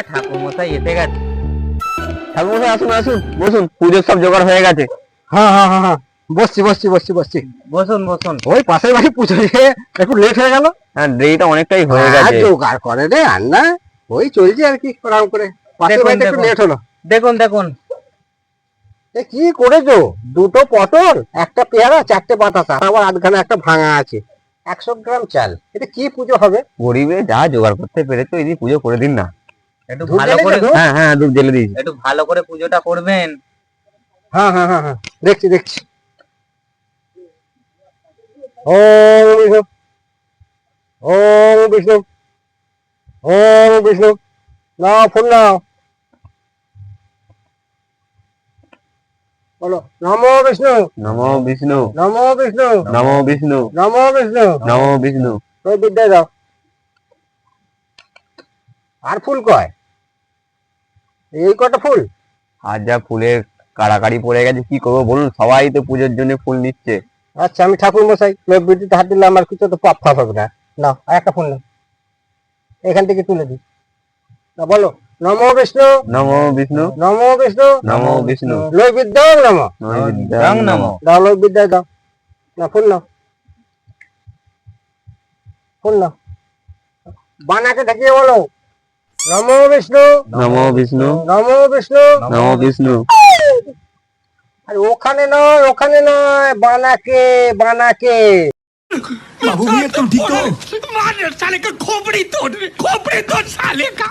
ঠাকুর মশাই এসে গেছে। ঠাকুর মশাই আসুন আসুন, বসুন, পুজোর সব জোগাড় হয়ে গেছে। হ্যাঁ হ্যাঁ হ্যাঁ হ্যাঁ, বসছি বসছি বসছি বসছি। বসুন বসুন। ওই পাশের বাড়ি পুজো দিয়ে একটু লেট হয়ে গেল। হ্যাঁ, দেরিটা অনেকটাই হয়ে আর গেছে। জোগাড় করে রে আর না, ওই চলছে আর কি আরাম করে। পাশের দেখুন, বাড়িটা একটু দেখুন। লেট হলো। দেখুন দেখুন, এ কি করেছো? দুটো পটল, একটা পেয়ারা, চারটে বাতাসা, আবার আধখানা একটা ভাঙা আছে, 100 গ্রাম চাল। এটা কি পুজো হবে? গরিবে যা জোগাড় করতে পেরেছো এদিকে পুজো করে দিন না। একটু ধূপ ভালো জ্বেলেছো করে, তো? হ্যাঁ হ্যাঁ, ধূপ জ্বেলে দিয়েছি। একটু ভালো করে পুজোটা করবেন। হ্যাঁ হ্যাঁ হ্যাঁ হ্যাঁ, দেখছি দেখছি। ওম বিষ্ণু, ওম বিষ্ণু, ওম বিষ্ণু। নাও ফুল নাও, বলো নমো বিষ্ণু, নমো বিষ্ণু, নমো বিষ্ণু, নমো বিষ্ণু, নমো বিষ্ণু। নমো বিষ্ণু। ওই বিদ্যায় দাও। আর ফুল কয়? এই কটা ফুল? আর যা ফুলের কাড়াকাড়ি পড়ে গেছে, কি করবো বলুন, সবাই তো পুজোর জন্য ফুল নিচ্ছে। আচ্ছা, আমি ঠাকুর মশাই, লোক বিদ্যুৎ হাত দিলে আমার কিছু তো পাপ ফাপ হবে না। নাও আর একটা ফুল নাও, এখান থেকে তুলে দিই। না বলো নমো বিষ্ণু, নমো বিষ্ণু, নমো বিষ্ণু, নমো বিষ্ণু, লোক বিদ্যায় নমো। নৈবেদ্যাং নমো। দাও লোক বিদ্যায় দাও। না ফুল নাও, ফুল নাও। বানাকে ঢেকিয়ে বলো নমো বিষ্ণু, নমো বিষ্ণু, নমো বিষ্ণু। নমো বিষ্ণু। আর ওখানে নয়, ওখানে নয়, বানাকে, বানাকে। बाबू भैया तुम ठीक हो? मार साले का खोपड़ी तोड़ साले का।